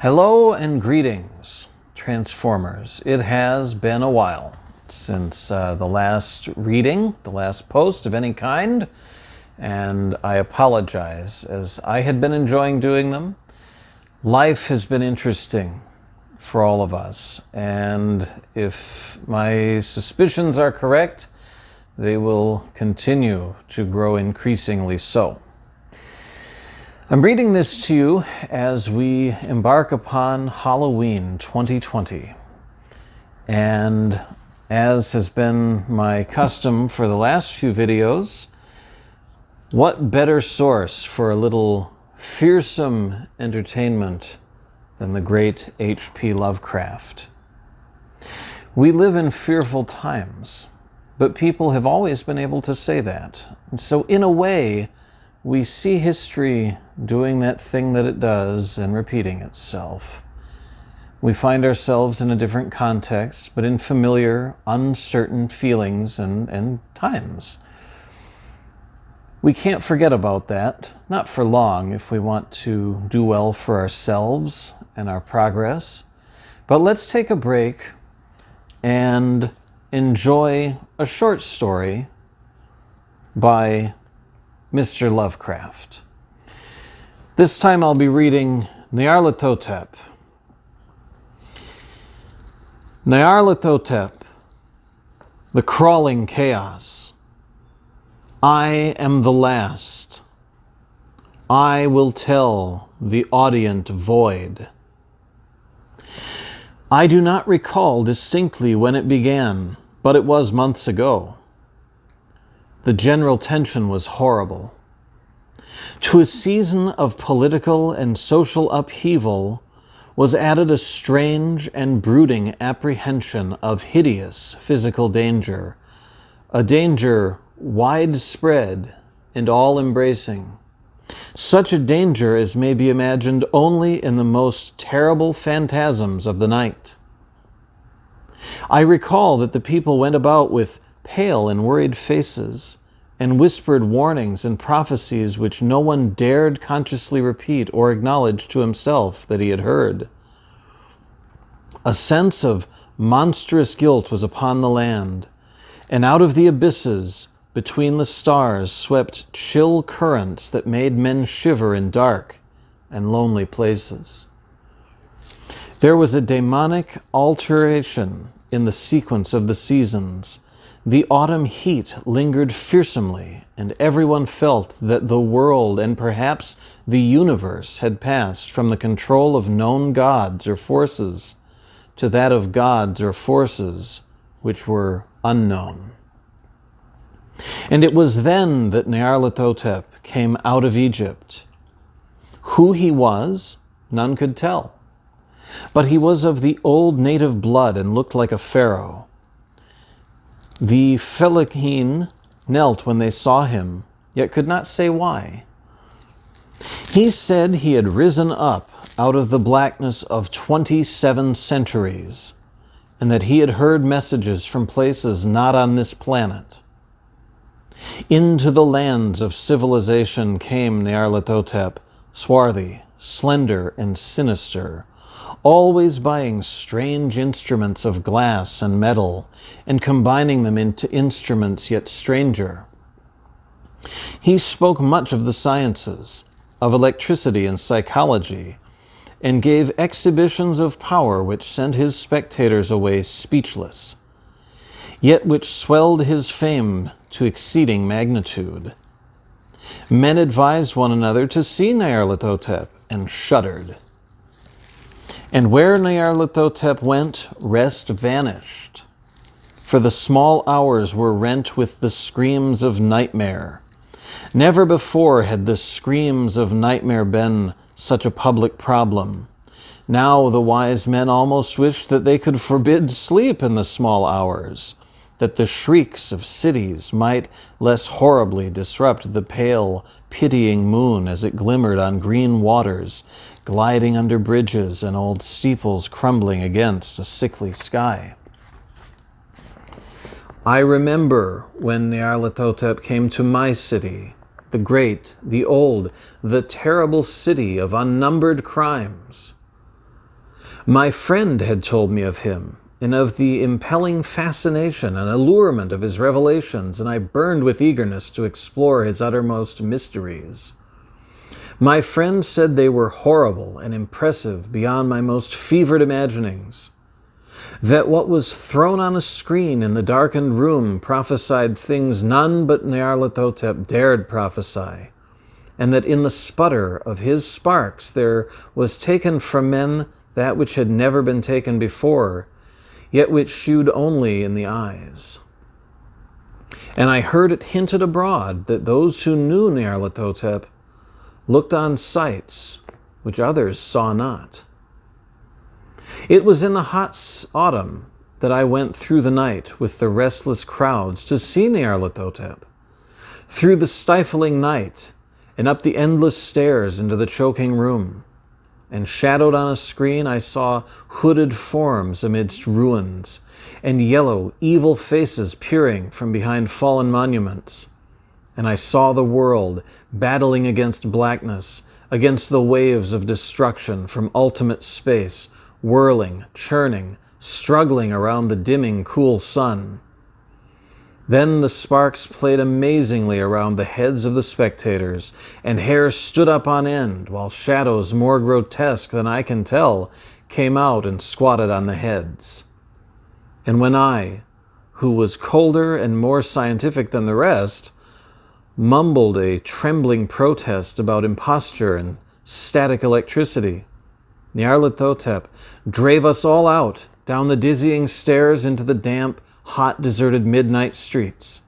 Hello and greetings, Transformers. It has been a while since the last reading, the last post of any kind, and I apologize as I had been enjoying doing them. Life has been interesting for all of us, and if my suspicions are correct, they will continue to grow increasingly so. I'm reading this to you as we embark upon Halloween 2020. And as has been my custom for the last few videos, what better source for a little fearsome entertainment than the great HP Lovecraft? We live in fearful times, but people have always been able to say that. And so in a way, we see history doing that thing that it does and repeating itself. We find ourselves in a different context, but in familiar, uncertain feelings and times. We can't forget about that, not for long if we want to do well for ourselves and our progress. But let's take a break and enjoy a short story by Mr. Lovecraft. This time I'll be reading Nyarlathotep. Nyarlathotep, the crawling chaos. I am the last. I will tell the audient void. I do not recall distinctly when it began, but it was months ago. The general tension was horrible. To a season of political and social upheaval was added a strange and brooding apprehension of hideous physical danger, a danger widespread and all-embracing. Such a danger as may be imagined only in the most terrible phantasms of the night. I recall that the people went about with pale and worried faces, and whispered warnings and prophecies which no one dared consciously repeat or acknowledge to himself that he had heard. A sense of monstrous guilt was upon the land, and out of the abysses between the stars swept chill currents that made men shiver in dark and lonely places. There was a demonic alteration in the sequence of the seasons. The autumn heat lingered fearsomely, and everyone felt that the world and perhaps the universe had passed from the control of known gods or forces to that of gods or forces which were unknown. And it was then that Nyarlathotep came out of Egypt. Who he was, none could tell. But he was of the old native blood and looked like a pharaoh. The Fellahin knelt when they saw him, yet could not say why. He said he had risen up out of the blackness of 27 centuries, and that he had heard messages from places not on this planet. Into the lands of civilization came Nyarlathotep, swarthy, slender, and sinister, always buying strange instruments of glass and metal and combining them into instruments yet stranger. He spoke much of the sciences, of electricity and psychology, and gave exhibitions of power which sent his spectators away speechless, yet which swelled his fame to exceeding magnitude. Men advised one another to see Nyarlathotep and shuddered. And where Nyarlathotep went, rest vanished. For the small hours were rent with the screams of nightmare. Never before had the screams of nightmare been such a public problem. Now the wise men almost wished that they could forbid sleep in the small hours, that the shrieks of cities might less horribly disrupt the pale, pitying moon as it glimmered on green waters, gliding under bridges and old steeples crumbling against a sickly sky. I remember when Nyarlathotep came to my city, the great, the old, the terrible city of unnumbered crimes. My friend had told me of him, and of the impelling fascination and allurement of his revelations, and I burned with eagerness to explore his uttermost mysteries. My friend said they were horrible and impressive beyond my most fevered imaginings, that what was thrown on a screen in the darkened room prophesied things none but Nyarlathotep dared prophesy, and that in the sputter of his sparks there was taken from men that which had never been taken before, yet which shewed only in the eyes. And I heard it hinted abroad that those who knew Nyarlathotep looked on sights which others saw not. It was in the hot autumn that I went through the night with the restless crowds to see Nyarlathotep, through the stifling night and up the endless stairs into the choking room. And shadowed on a screen I saw hooded forms amidst ruins, and yellow, evil faces peering from behind fallen monuments. And I saw the world battling against blackness, against the waves of destruction from ultimate space, whirling, churning, struggling around the dimming, cool sun. Then the sparks played amazingly around the heads of the spectators, and hair stood up on end, while shadows more grotesque than I can tell came out and squatted on the heads. And when I, who was colder and more scientific than the rest, mumbled a trembling protest about imposture and static electricity, Nyarlathotep drave us all out down the dizzying stairs into the damp, hot, deserted midnight streets.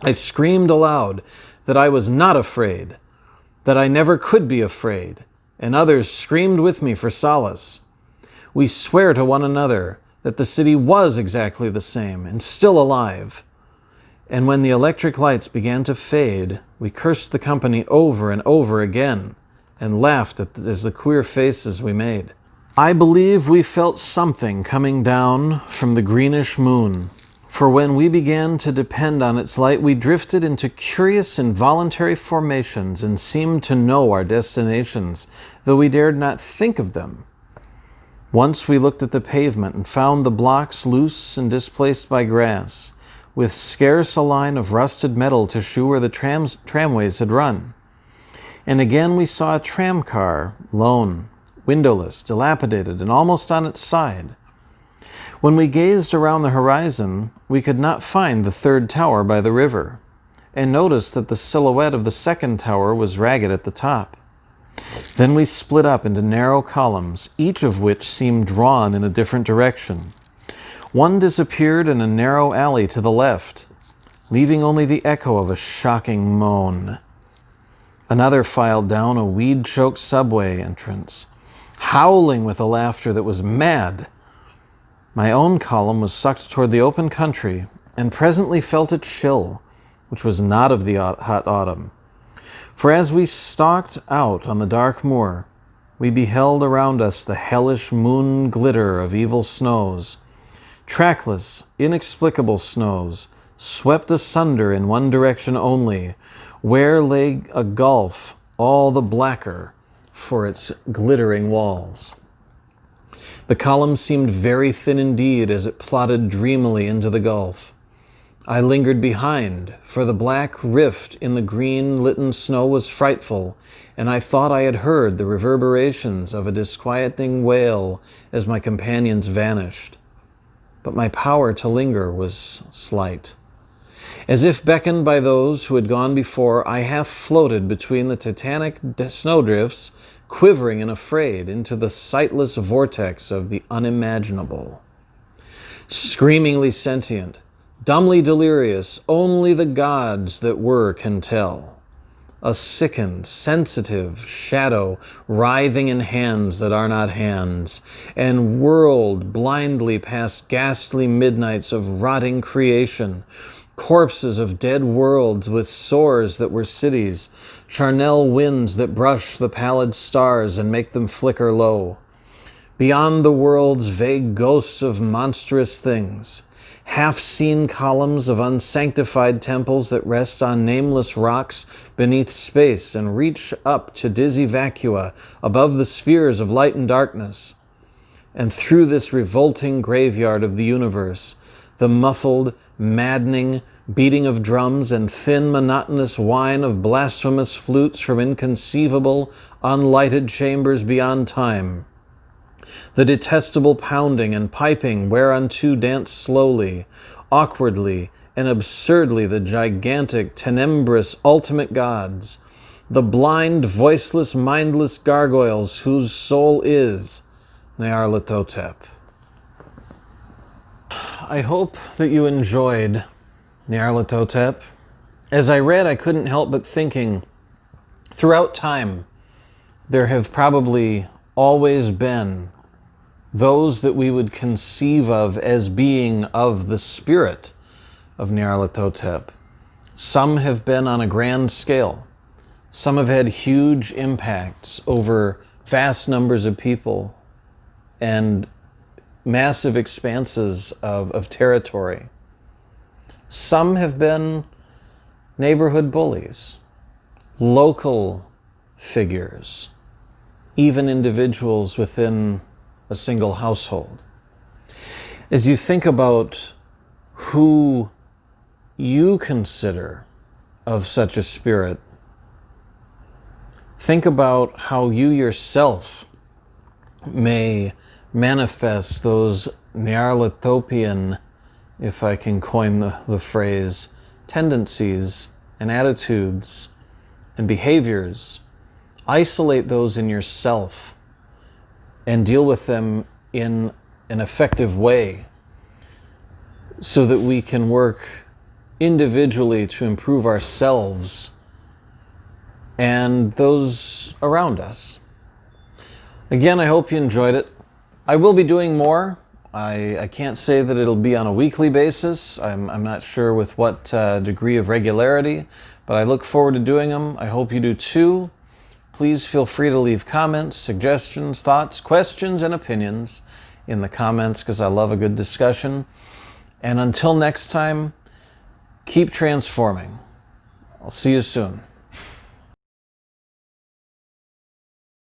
I screamed aloud that I was not afraid, that I never could be afraid, and others screamed with me for solace. We swear to one another that the city was exactly the same and still alive. And when the electric lights began to fade, we cursed the company over and over again and laughed as the queer faces we made. I believe we felt something coming down from the greenish moon, for when we began to depend on its light, we drifted into curious involuntary formations and seemed to know our destinations, though we dared not think of them. Once we looked at the pavement and found the blocks loose and displaced by grass, with scarce a line of rusted metal to shew where the tramways had run. And again we saw a tram car, lone, windowless, dilapidated, and almost on its side. When we gazed around the horizon, we could not find the third tower by the river, and noticed that the silhouette of the second tower was ragged at the top. Then we split up into narrow columns, each of which seemed drawn in a different direction. One disappeared in a narrow alley to the left, leaving only the echo of a shocking moan. Another filed down a weed-choked subway entrance, howling with a laughter that was mad. My own column was sucked toward the open country, and presently felt a chill, which was not of the hot autumn. For as we stalked out on the dark moor, we beheld around us the hellish moon glitter of evil snows, trackless, inexplicable snows, swept asunder in one direction only, where lay a gulf all the blacker for its glittering walls. The column seemed very thin indeed as it plodded dreamily into the gulf. I lingered behind, for the black rift in the green-litten snow was frightful, and I thought I had heard the reverberations of a disquieting wail as my companions vanished. But my power to linger was slight. As if beckoned by those who had gone before, I half floated between the titanic snowdrifts, quivering and afraid, into the sightless vortex of the unimaginable. Screamingly sentient, dumbly delirious, only the gods that were can tell. A sickened, sensitive shadow writhing in hands that are not hands, and whirled blindly past ghastly midnights of rotting creation, corpses of dead worlds with sores that were cities, charnel winds that brush the pallid stars and make them flicker low. Beyond the worlds, vague ghosts of monstrous things, half-seen columns of unsanctified temples that rest on nameless rocks beneath space and reach up to dizzy vacua above the spheres of light and darkness. And through this revolting graveyard of the universe, the muffled, maddening beating of drums and thin, monotonous whine of blasphemous flutes from inconceivable, unlighted chambers beyond time. The detestable pounding and piping whereunto dance slowly, awkwardly, and absurdly the gigantic, tenebrous, ultimate gods, the blind, voiceless, mindless gargoyles whose soul is Nyarlathotep. I hope that you enjoyed Nyarlathotep. As I read, I couldn't help but thinking, throughout time, there have probably always been those that we would conceive of as being of the spirit of Nyarlathotep. Some have been on a grand scale. Some have had huge impacts over vast numbers of people and massive expanses of territory. Some have been neighborhood bullies, local figures, even individuals within a single household. As you think about who you consider of such a spirit, think about how you yourself may manifest those Nyarlathopian, if I can coin the phrase, tendencies and attitudes and behaviors. Isolate those in yourself and deal with them in an effective way so that we can work individually to improve ourselves and those around us. Again, I hope you enjoyed it. I will be doing more. I can't say that it'll be on a weekly basis. I'm not sure with what degree of regularity, but I look forward to doing them. I hope you do too. Please feel free to leave comments, suggestions, thoughts, questions, and opinions in the comments because I love a good discussion. And until next time, keep transforming. I'll see you soon.